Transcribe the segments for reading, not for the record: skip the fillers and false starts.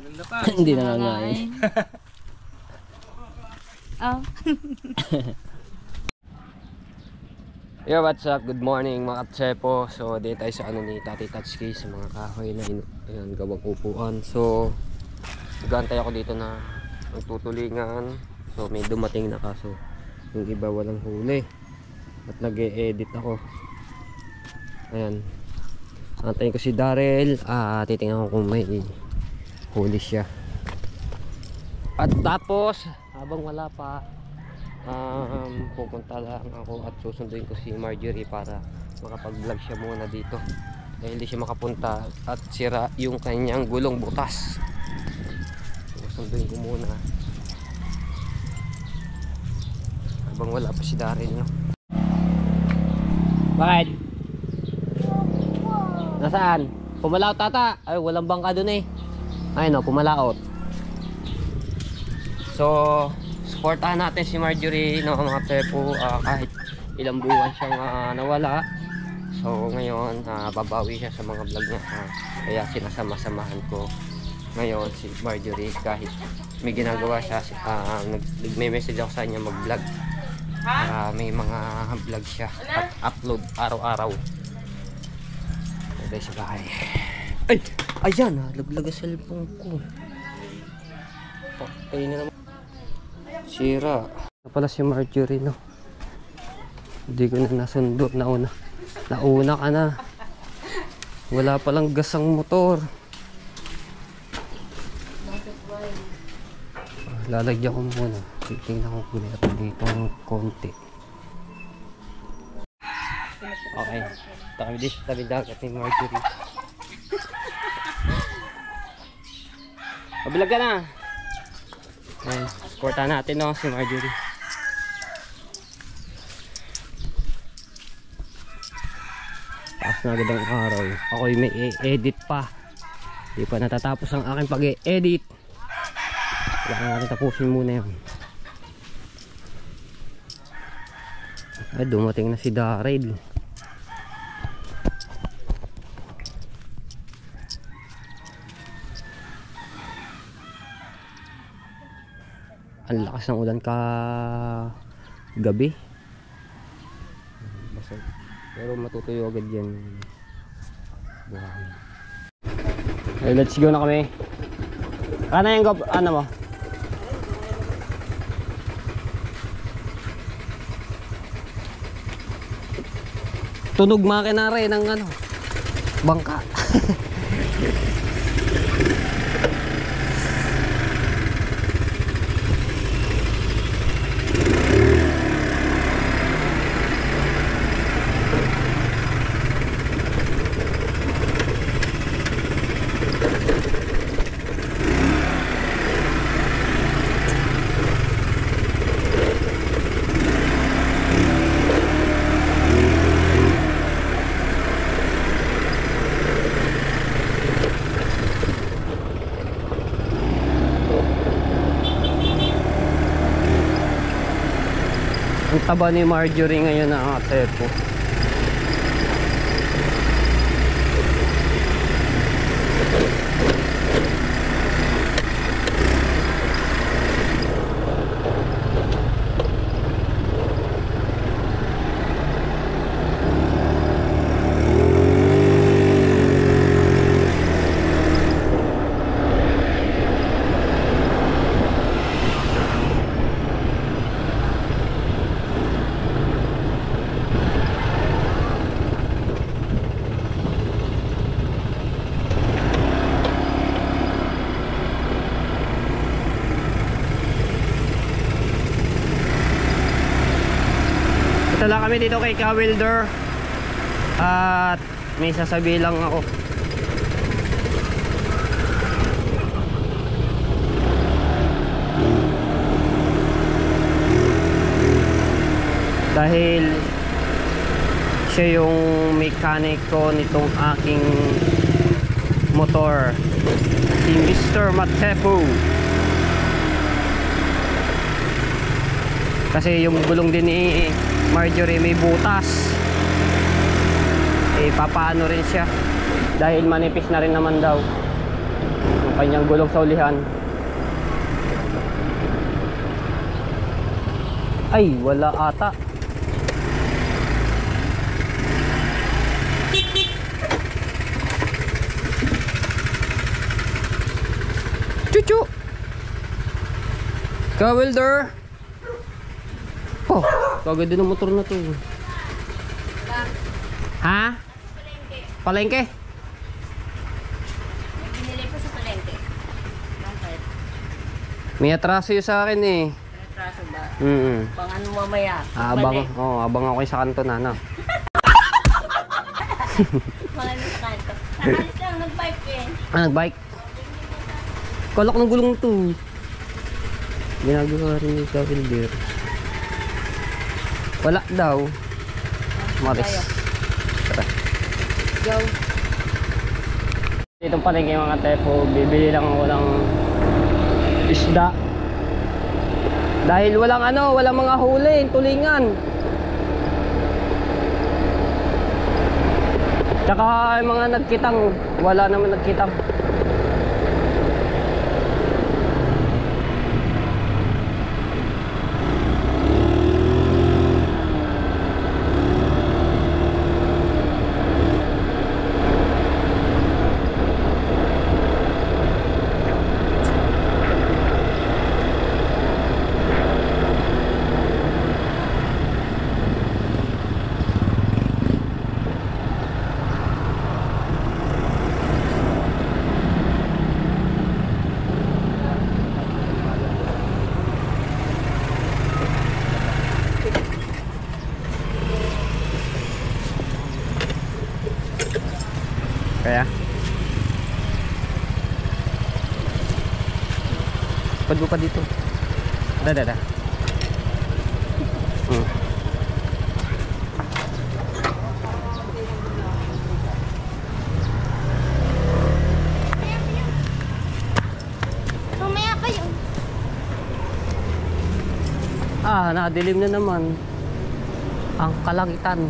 Hindi nangangain. Oh. Yo, what's up? Good morning mga katsepo. So, dito tayo sa ni Tati Tatsuki sa mga kahoy na ayan, gawang upuan. So, nagantay ako dito na magtutulingan. So, may dumating na kaso yung iba walang huli. At nag-e-edit ako. Ayan. Antayin ko si Daryl. Titingnan ko kung may huli siya. At tapos, habang wala pa, pupunta lang ako at susunduin ko si Marjorie para makapag-vlog siya muna dito dahil hindi siya makapunta at sira yung kanyang gulong butas. Susunduin ko muna habang wala pa si Daryl, no? Bakit? Nasaan? Pumalaot tata? Ay, walang bangka dun eh. Ay no, pumalaot. So, supportahan natin si Marjorie, no, mga tepo, kahit ilang buwan siyang nawala. So ngayon babawi siya sa mga vlog niya, kaya sinasama-samahan ko ngayon si Marjorie kahit may ginagawa siya. Nagme-message ako sa kanya mag-vlog para may mga vlog siya at upload araw-araw. Dahil sa bahay. Ay! Ayan, laglag ang cellphone ko. Patay na naman. Sira. Ito pala si Marjorie, no? Hindi ko na nasundo. Nauna ka na. Wala palang gasang motor. Lalagyan ko muna. Tingnan ko kung meron dito ng konti. Okay. Kami dito sa tabi dagat ni Marjorie. Mabilag ka na. Ayan, supportahan natin, no, si Marjorie. Taas na agad ang araw. Ako'y may edit pa. Di pa natatapos ang aking pag-edit. Kailangan natin tapusin muna yun. Ay, dumating na si Daryl. Ang lakas ng ulan gabi. Pero matutuyo agad yan. Buhangin. Okay, let's go na kami. Ano yung ano mo? Tunog makina rin ng ano, bangka. Ang taba ni Marjorie ngayon na tepo. Ito lang kami dito kay Ka-Wilder. At may sasabihin lang ako. Dahil siya yung mekaniko nitong aking motor, si Mr. Matepu. Kasi yung gulong din ni Marjorie may butas. Papaano rin siya dahil manipis na rin naman daw. Kanyang gulong sa ulihan. Ay, wala ata. Chuchu! Ka-welder! Oh, kagad din ang motor na to. Ha? Palengke? May binili po sa palengke. Bakit? May atraso yun sa akin eh. Retraso ba? Pang ano mamaya? Abang ako sa kanto na, no? Mga ano sa kanto. Nakalis lang, nag-bike eh. Nag-bike? Kalak ng gulong to. Ginagawa rin yung ka-welder. Wala daw. Maris. Tara. Go. Itong palengke mga tepo, bibili lang ako ng isda. Dahil walang mga huli, tulingan. Tsaka yung mga nagkitang, wala naman nagkitang. Kaya pad mo pa dito. Da. Mamaya pa yun. Nadilim na naman ang kalangitan.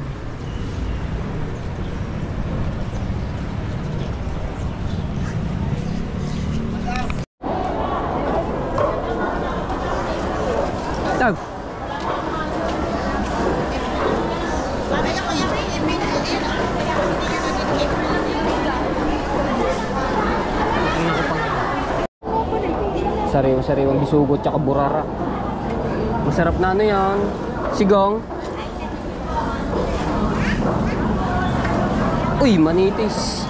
Tag. Sariwang bisugot tsaka burara. Masarap na yan. Sigong. Uy, manitis.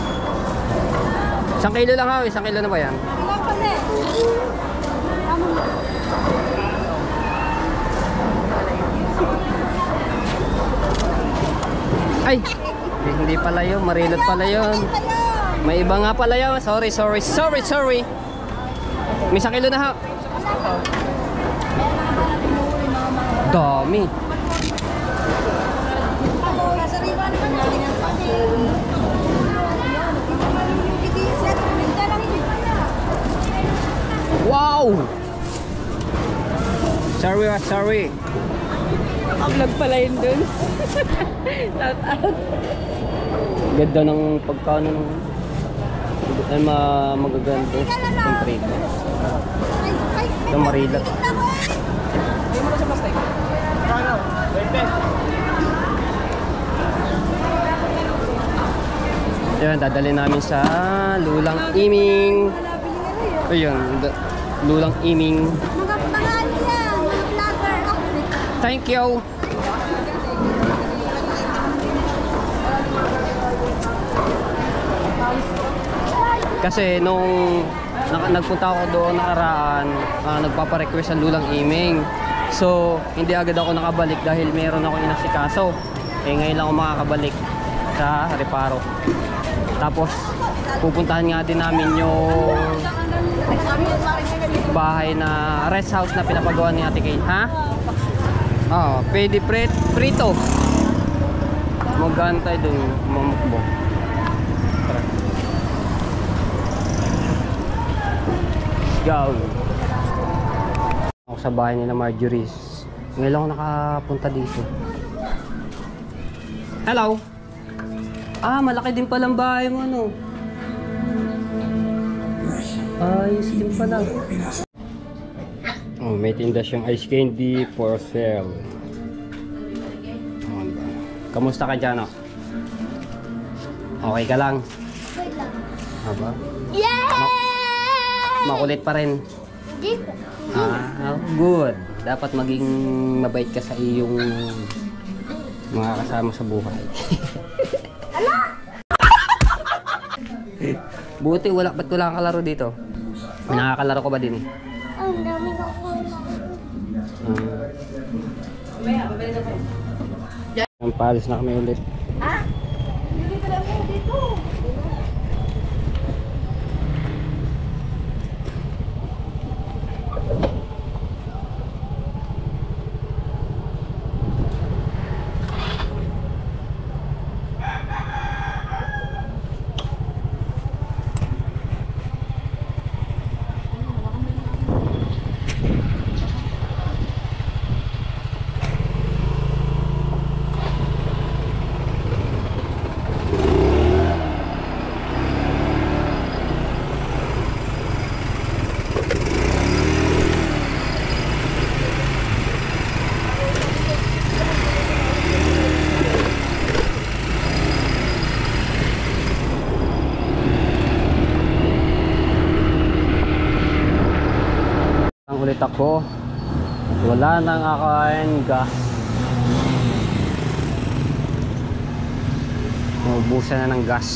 1 kilo lang ha. 1 kilo na ba yan? Ay, hindi pala yun. Marilot pala yun. May iba nga pala yun. Sorry. May 1 kilo na ha. Dami. Wow! Sorry. Vlog pala yun dun. Shout out. Ganda ng pagkano ng magaganda ng prito. Ito marilat. Yan, dadalhin namin sa Lulang Iming. Ayun, Lulang Iming. Mga pangalan yan, mga vlogger. Thank you. Kasi nung nagpunta ako doon nakaraan, nagpapa-request ang Lulang Iming. So, hindi agad ako nakabalik dahil meron ako inasikaso. Ngayon lang ako makakabalik sa Reparo. Tapos, pupuntahan nga din namin yung bahay na rest house na pinapagawa ni Ate Kay. Ha? Pwede prito. Magantay dun, mamukbo. Tara. Go. Ako sa bahay nila Marjorie. Ngayon lang ako nakapunta dito. Hello. Malaki din palang bahay mo, no? Ayos din pala. Oh, may tinda siyang ice candy for sale. Oh, kamusta ka dyan, oh? Okay ka lang? Wait lang. Aba? Yay! Makulit pa rin. Hindi pa. Good. Dapat maging mabait ka sa iyong mga kasama sa buhay. Buti, ba't wala kang kalaro dito? May nakakalaro ko ba din eh? Ang dami na ako. Ang palis na kami ulit. Ah? Hindi ka lang mo dito. Ulit ako, wala nang akain gas, naubusan na ng gas.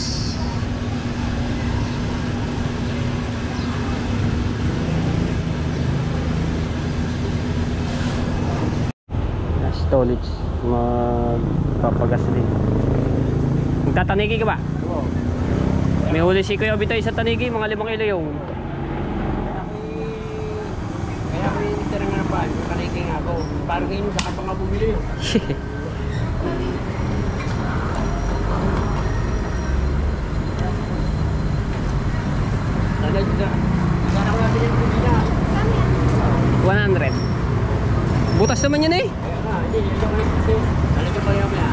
Storage, magpapagas din. Magtatanigi ka ba? Oo. May huli si Kuya Bitoy sa tanigi, mga 5 kilo yung. Kaya ako yung interang na pa, makaliking ako. Parang ngayon sa kapang bumili yun. Sana ko natin yung bumili na. 100. Butas naman yun eh. Kaya nga, hindi. Ito ko yung kasi. Talaga pa yung na.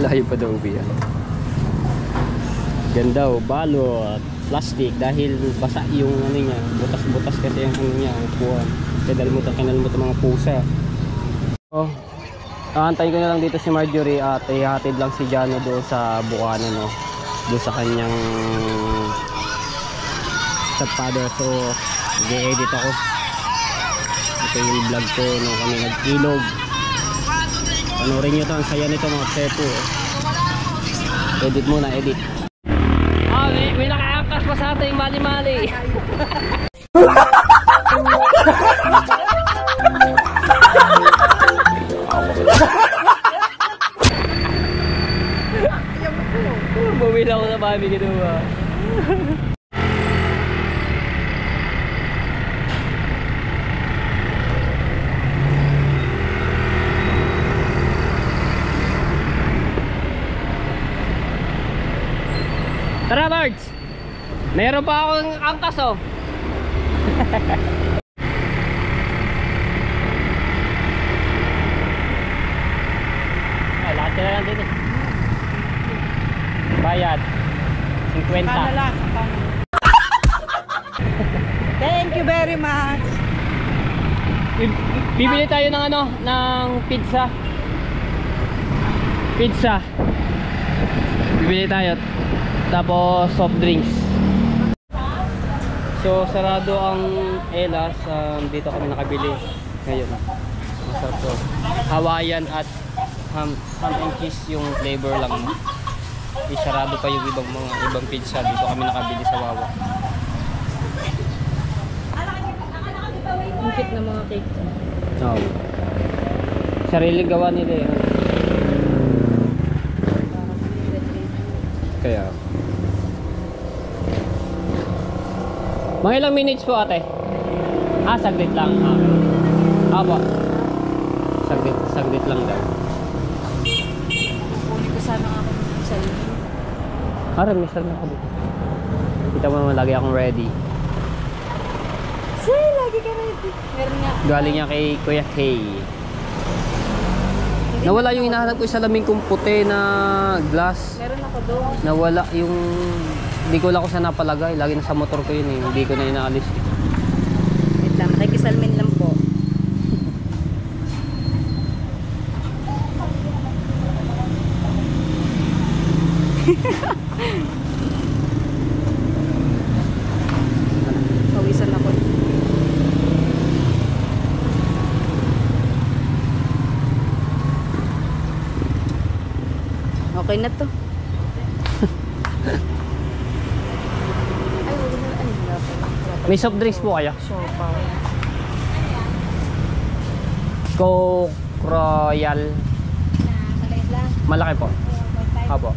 Layo pa daw biya. Ganda oh, balot, plastic dahil basa yung ano niya, butas-butas kasi yung ano niya, upuan. Kaya kinalimutan mga pusa. Oh, aantayin ko na lang dito si Marjorie at ihatid lang si Jano doon sa Bukana, no, doon sa kanyang stepfather. So, nag-edit ako. Ito yung vlog ko nung kami nag-ilog. Panoorin nyo to, ang saya nito mga Tsepo. Edit muna, edit. Ah, may nakaangkas pa sa ating mali-mali. Bumila ko sa mami ginawa. Tara, Lords! Meron pa akong angkas, oh. Lahat na lang din eh. Bayad 50. Thank you very much. Bibili tayo ng ano, ng pizza. Bibili tayo. Tapos soft drinks. So sarado ang Elas, dito kami nakabili ngayon. Masarap to. Hawaiian at ham and cheese yung flavor lang. Isarado pa yung ibang pizza. Dito kami nakabili sa Wawa. Ang cute na mga cake. Oh. Sariling gawa nila eh. Kaya Mga ilang minutes po ate? Saglit lang. Apo. Saglit lang daw. Kunin ko sana ako sa iyo. Misal na ako dito. Kita mo naman, lagi akong ready. Say, lagi ka ready. Meron nga. Galing niya kay Kuya Kay. Nawala yung hinahanap ko sa salamin kong puti na glass. Meron ako doon. Nawala yung... Hindi ko lang ko saan napalagay. Lagi na sa motor ko yun eh. Hindi ko na inaalis. Wait lang, nakikisalmin lang po. Pawisan ako. Okay na to. Ay, wala na. Ano na po? May soft drinks po kaya? Siopaw. Coke Royal. Maliit lang. Malaki po. 1.5. Apo.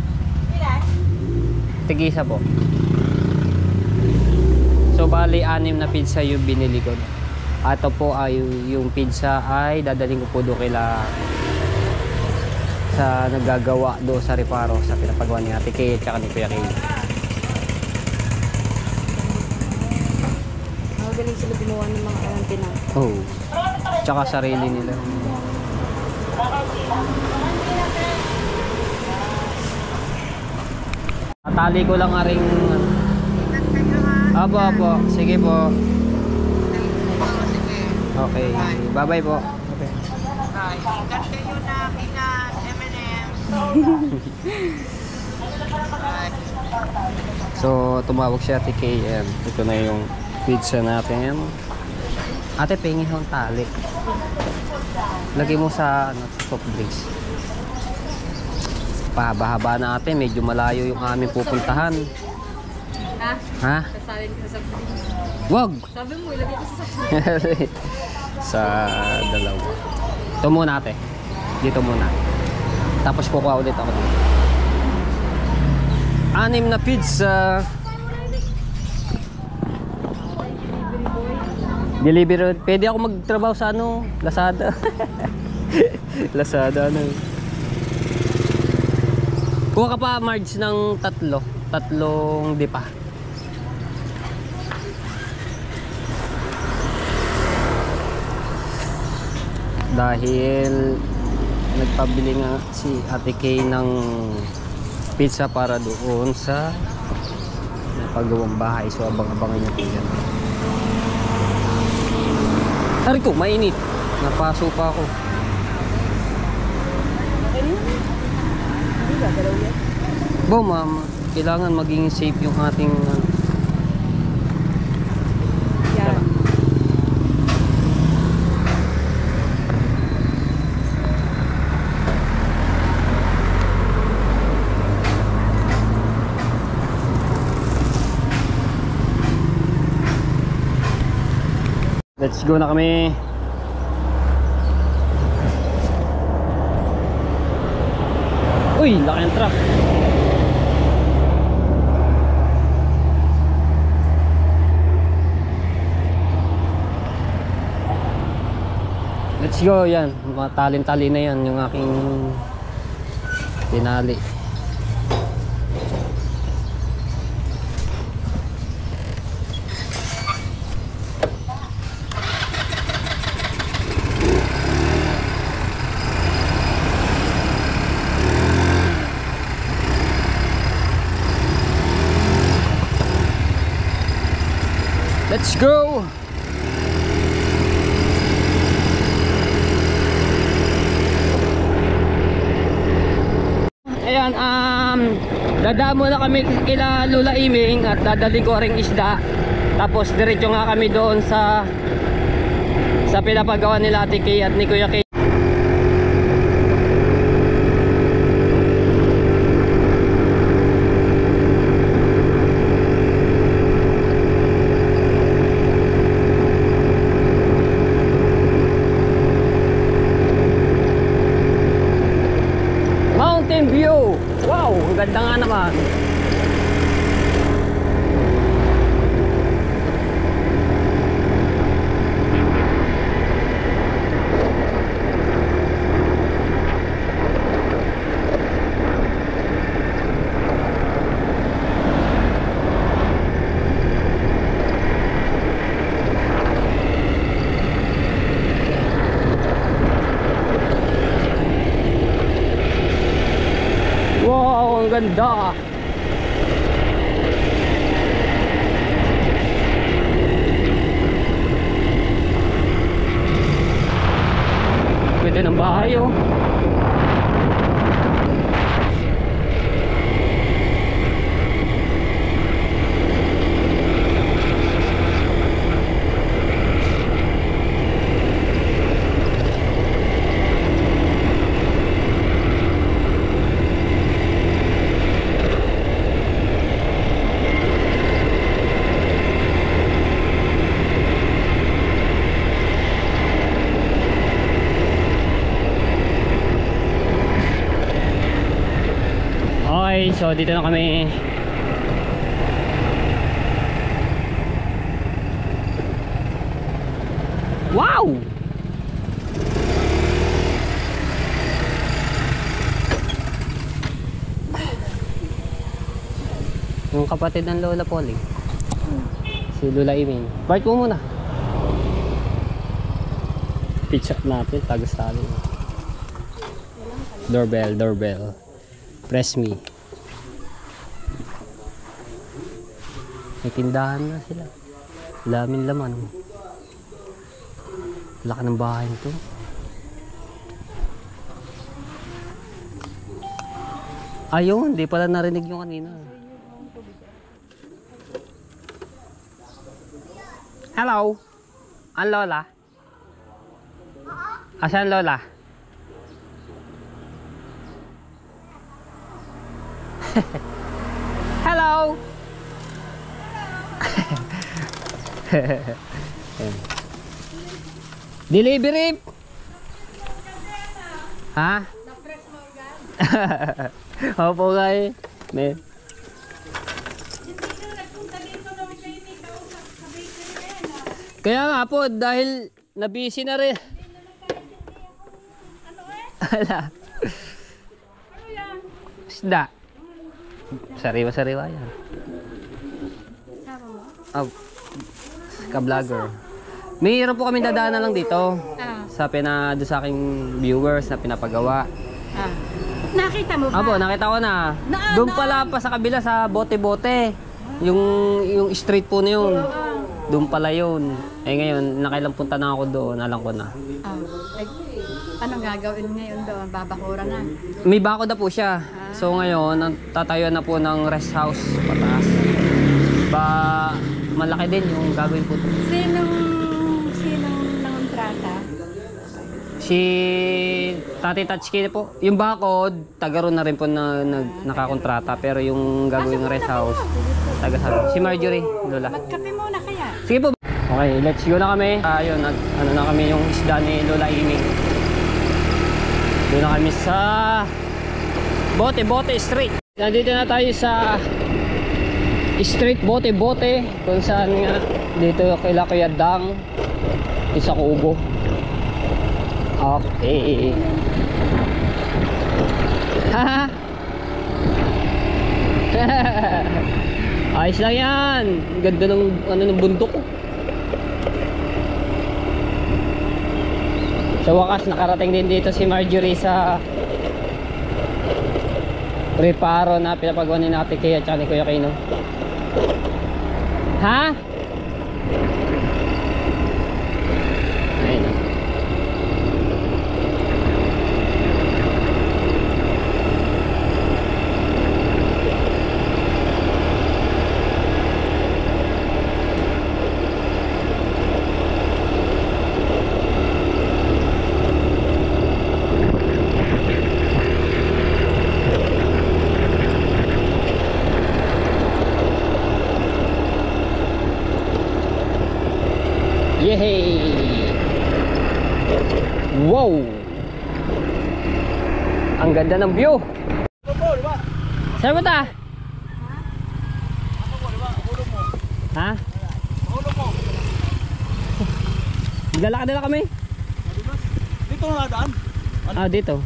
Ilan? Tigisa po. So bali 6 na pizza yung binili ko. Ato po ay yung pizza ay dadaling ko po doon kila sa naggagawa do sa Reparo sa pinapagawa ni Ate Kay at saka ni Kuya Kay. Magaling sila gumawa ng mga karantina. Oh. Tsaka sarili nila. Natali ko lang aring Apo. Sige po. Okay. Bye-bye po. Okay. So, tumawag si Ate KM. Ito na yung pizza natin. Ate, pengi hong tali. Lagay mo sa soft drinks. Pahaba-haba na ate. Medyo malayo yung aming pupuntahan. Ha? Kasalin ka sa pagkakas. Wag! Sabi mo, ilagay ko sa saksakan. Sa dalawa. Ito muna ate. Dito muna. Tapos kukuha ulit ako dito. 6 na pizza. Delivery. Pwede ako magtrabaho sa Lazada. Lazada Kuha ka pa Marge ng tatlong dipa. Dahil nagpabili nga si Ate Kay ng pizza para doon sa napagawang bahay. So abang-abangan niyo po yan. Tari ko, mainit. Napaso pa ako. Hindi ba, dalaw yan? Bo ma'am, kailangan maging safe yung ating Yan. Let's go na kami. Uy, laki ng truck. Let's go, yan. Matalin-tali na yan yung aking tinali. Let's go! Ayan, dadaan muna kami kila Lula Iming at dadali ko ring isda. Tapos diretso nga kami doon sa pinapagawa nila Ate Kay at ni Kuya Kay. Mountain view. Wow, ang ganda nga naman. ganda. Pwede ng bahay oh. Okay, so dito na kami. Wow! Yung kapatid ng Lola Polly. Si Lola Iming. Bart mo muna. Pitch up natin, tagas tali. Doorbell, doorbell. Press me. May tindahan na sila. Daming laman. Laki ng bahay nito. Ayun, di pala narinig yung kanina. Hello? Ang Lola? Asan Lola? Hello. Delivery. Ha? Opo nga eh. May. Kaya nga po dahil na-busy na rin. Wala. Isda. Sariwa-sariwa yan. Oh, ka-vlogger. Mayroon po kami dadaanan lang dito. Sa doon sa aking viewers na pinapagawa. Nakita mo ba? Abo, nakita ko na. Doon pala pa sa kabila sa bote-bote. Yung street po na yun. Doon pala yun. Eh ngayon, nakailang punta na ako doon. Alam ko na. Anong gagawin ngayon doon? Babakura na. May bako na po siya. So ngayon, tatayuan na po ng rest house pataas. Malaki din yung gagawin po. Sinong nangontrata? Si Tati Tatsuki po. Yung bakod, taga ron na rin po na nakakontrata. Pero yung gagawin ng rest house, taga sa si Marjorie, Lola. Magkape muna kaya? Sige po. Okay, let's go na kami. Ayun, ano na kami yung isda ni Lola Iming. Doon na kami sa Bote Street. Nandito na tayo sa Street Bote kung saan nga dito kay Kuya Dang isa Kubo. Okay. Haha. Ayos lang yan. Ganda ng bundok. Sa wakas nakarating din dito si Marjorie sa reparo na pinapagawa ni Ate Kay at ni Kuya Kino. Ha? Ayun. Yehey! Wow! Ang ganda ng view! Saan mo ta? Ha? Dala kami? Dito na daan. Ah, dito.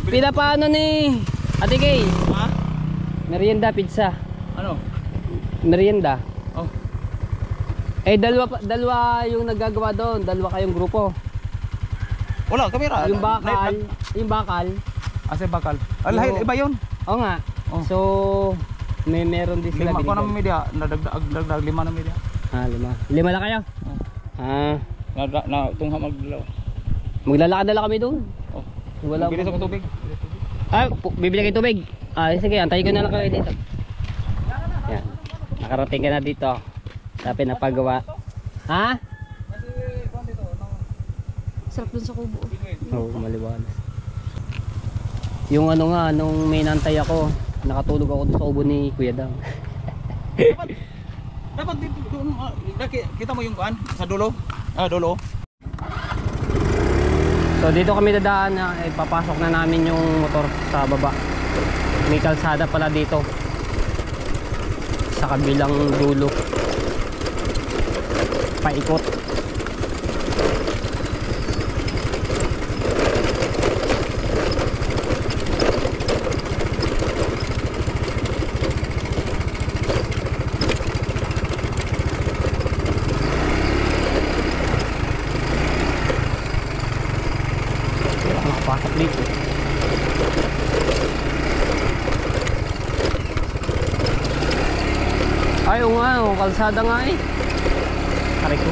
Pila pa ano ni Ate Kay? Ha? Merienda pizza. Ano? Merienda. Oh. Eh dalawa yung naggagawa doon, dalawa kayong grupo. Wala, kamera. Yung bakal, Asa bakal? Alay, iba yun. Oo nga. Oh. So, meron din sila Lima ko na binigyan. media, nadagdag 5 na media. Ah, 5. 5 lang kayo? Oh. Ah, Na tungha magdalaw. maglalakad na lang kami doon. Oh. Wala Bilis ako tubig. Ah, bibili kayo tubig. Ah, sige, antayin ko na lang kayo dito. Yan. Nakarating ka na dito. Sa pinapagawa. Ha? Sarap dun sa kubo. Oo, maliwanag. Yung ano nga, nung may nantay ako, nakatulog ako doon sa kubo ni Kuya Dang. Dapat dito doon kita mo yung kuan sa dulo. Ah, dulo. So dito kami dadaan na ipapasok na namin yung motor sa baba. May kalsada pala dito. Sa kabilang dulo. Paikot. Nakapasok dito. Ay, oo nga, oh, kalsada nga eh. Aray ko.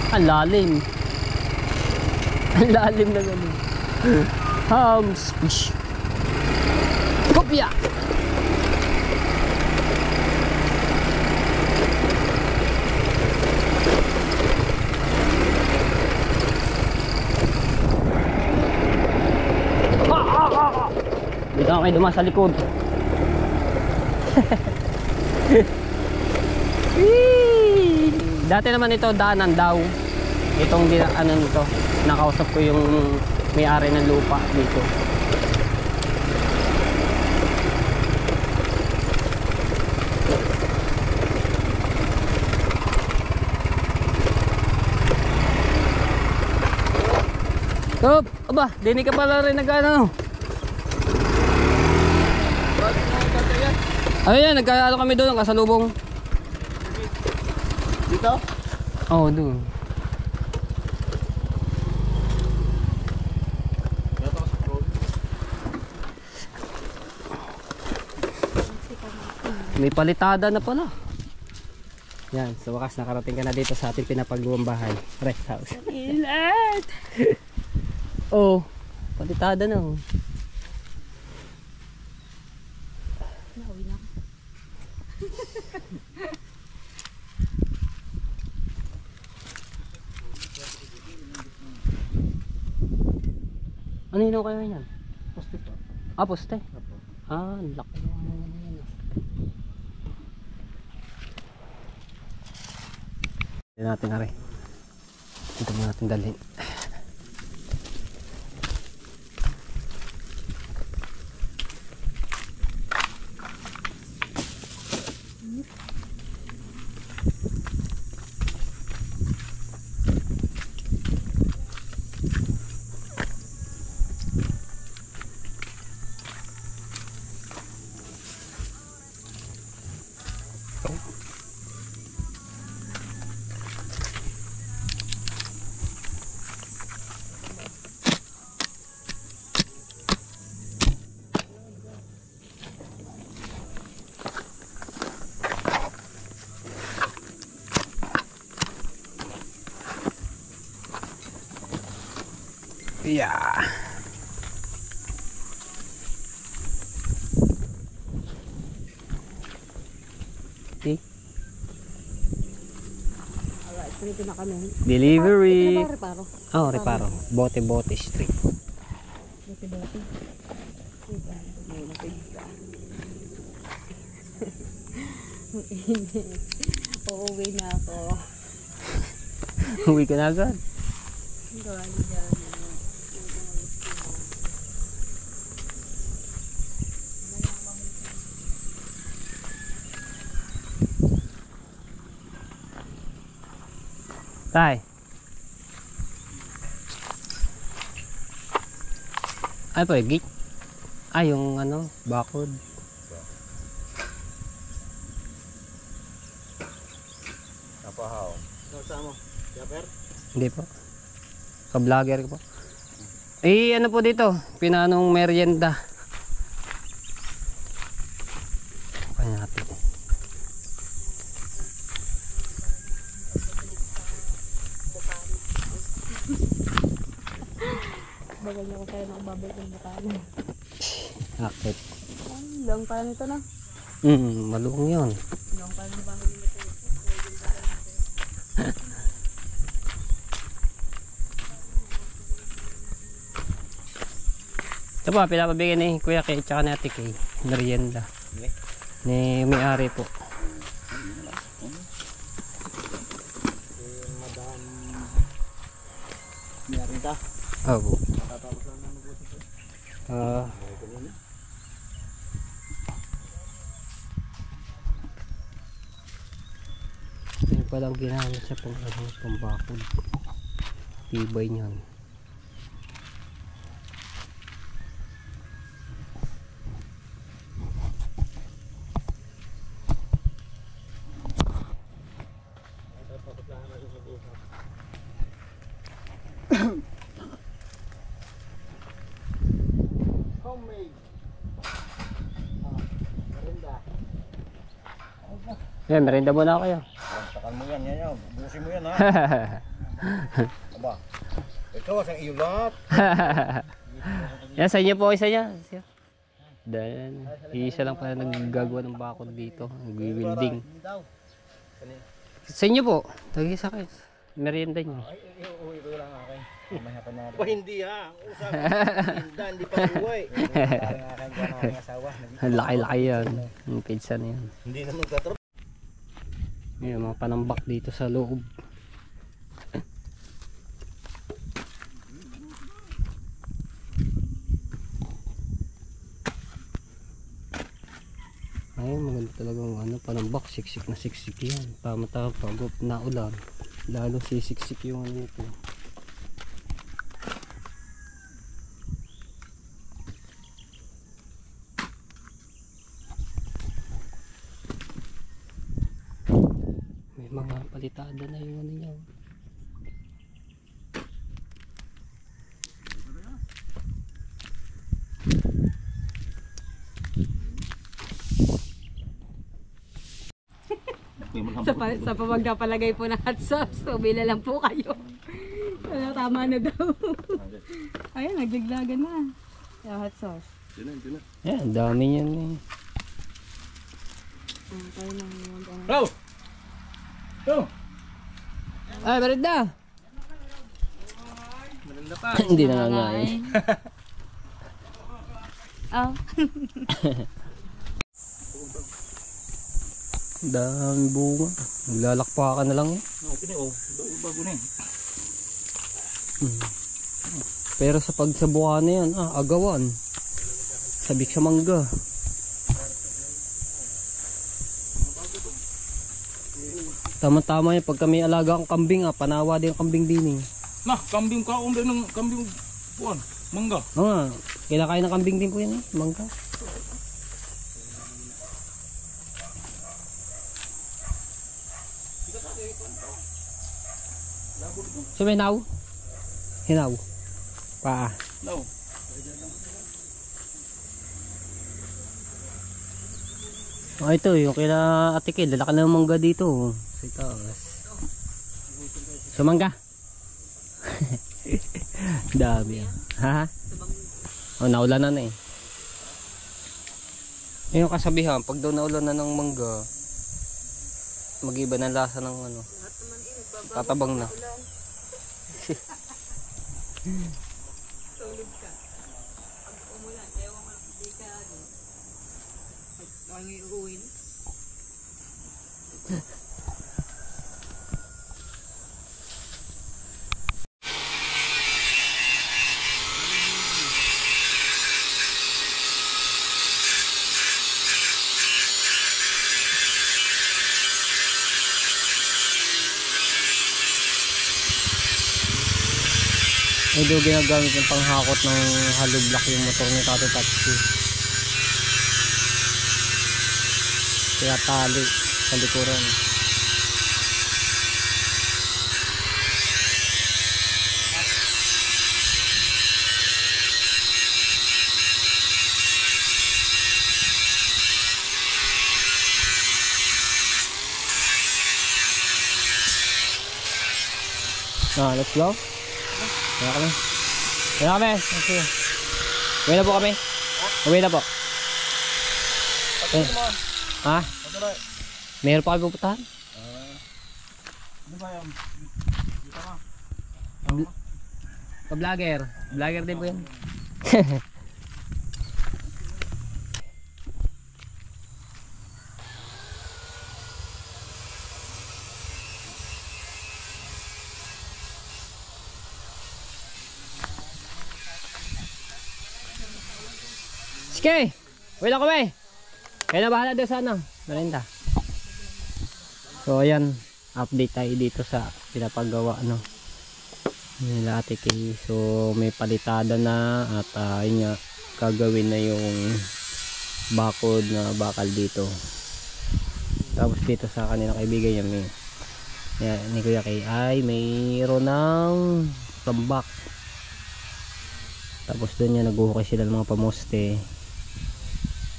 Ang lalim. Ang lalim na gano'n. Fish. Kopya. Dito kayo dumaan sa likod. Dati naman ito daanan daw. Itong ano nito, nakausap ko yung may-ari ng lupa dito. Top, aba, dinig ka pala rin nag-ano. Ayun, nagkaano kami doon, kasalubong. Dito? Oo, doon. May palitada na pala. Yan, sa wakas nakarating ka na dito sa ating pinapagawang bahay. Rest house. Ilat! Oh, palitada na oh. Nauwi na. Ano yun kayo yan? Poste po. Ah, poste? Ah, laki naman yan. Hindi natin hari. Ito mo natin dalhin. Yeah. Okay. Alright, dito na kami. Delivery. Ito na ba reparo? Oh, reparo. Bote-bote street. Bote-bote. May lapig ka. Uuwi na ako. Uwi ka na agad. Gawali dyan. Tay. Ano po, gate? Ah, yung ano, bakod. Napahaw. Sama. Japer? Hindi po. Ka-vlogger ko po. Eh, ano po dito? Pinanong merienda. Kaya natin. Bagal niya ko tayo nakababal ng bakalan. Akit. Lang pa nito na. Malung yun. Lang pa ng bahay nito. Ito po, pinapabigyan ni Kuya Kay tsaka ni Ate Kay. Merienda. Ni may-ari po. Meron ka? Oo. Yung palang ginamit sa pambakod. Tibay niyan. Homemade. Yan, merienda muna ako kayo. Takal mo yan, yan. Busin mo yan ha. Aba. Ito, ang iyo lahat. Yan, sa inyo po, isa niya. Then, isa lang pala naggagawa ng bakod dito. Nag-welding. Sa inyo po, tag-isa kayo. Merienda nyo. Ay, uuwi ko lang akin. Mamaya pa natin. Hindi ha. Ang usap. Hindi pa uwi. Parang akin dyan aking asawa. Ang laki-laki yan. Yung pizza na yan. Hindi naman katrap. Yan, mga panambak dito sa loob. Ay, maganda talagang ano, panambak, siksik na siksik yan. Tama-tama pag naulan, lalo sisiksik yung ano nito. May mga palitada na yung ano niya. Sa pamagpapalagay po ng hot sauce, so bila lang po kayo. Ano, tama na daw. Ayun, naglaglagan na. Yung hot sauce. Yan, dami yan eh. Tayo na yun. Hello! Hello! Ay, merinda! Maganda pa. Hindi na nga eh. Oh. Dami bunga. Naglalakpakan na lang eh. Okay na oh. Bago na eh. Pero sa pagsabuhan na yan, agawan. Sabik sa mangga. Tama-tama yan. Pag kami alaga ang kambing, panawa din ang kambing din eh. Nah, kambing kaon din ng kambing puan. Mangga. Oo nga, kinakain ng kambing din po yan eh, mangga. So may hinaw? Hinaw. Paa. No. Ito yung kila Ate Kay, lalaki na ng mangga dito. Sa itaas. So mangga? Dami yan. Ha? Oh, naulan na eh. Yung kasabihan, pag daw naulan na ng mangga, mag-iba ng lasa ng ano. Tatabang na. Tulog ka. Pag umulan, ewan mo hindi ka ano. Pag uuwin. medyo ginagamit yung panghakot ng hollow block yung motor ni Tati Tatsi. Kaya tali sa likuran. Let's go. Kaya kami. Kaya kami. Okay. Uwi na po kami. Uwi na po. Ha? Meron pa kayo pupuntahan? Ano ba yung dito ka? Pa-vlogger. Vlogger din po yan. Sige! Uwi lang kami! Kaya na bahala doon sa ano, merinda. So ayan, update tayo dito sa pinapagawa ano nila Ate Kay. So may palitada na at yun nga, gagawin na yung bakod na bakal dito. Tapos dito sa kanila kaibigan niya ni Kuya Kay ay mayroon ng tambak. Tapos doon niya naghuhukay sila ng mga pamoste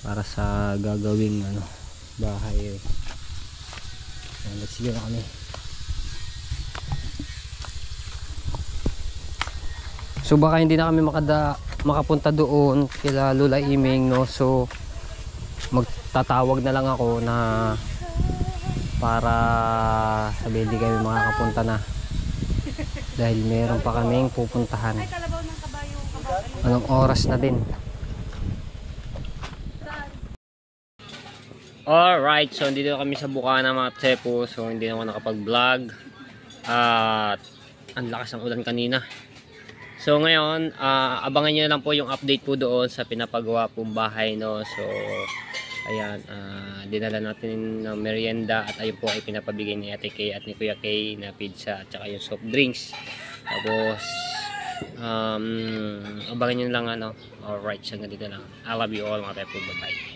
para sa gagawing ano bahay. Let's go na kami. So baka hindi na kami makapunta doon kila Lola Iming, no? So magtatawag na lang ako na para sabihin hindi kami makakapunta na dahil meron pa kaming pupuntahan. Anong oras na din. Alright, so dito kami sa Bukana mga tsepo. So hindi na ako nakapag-vlog at ang lakas ng ulan kanina. So ngayon, abangan nyo lang po yung update po doon sa pinapagawa pong bahay, no? So ayan, dinala natin ng merienda at ayun po ay pinapabigay ni Ate Kay at ni Kuya Kay na pizza at saka yung soft drinks. Tapos abangan nyo lang ano. Alright, so dito lang. I love you all mga tsepo. Bye bye.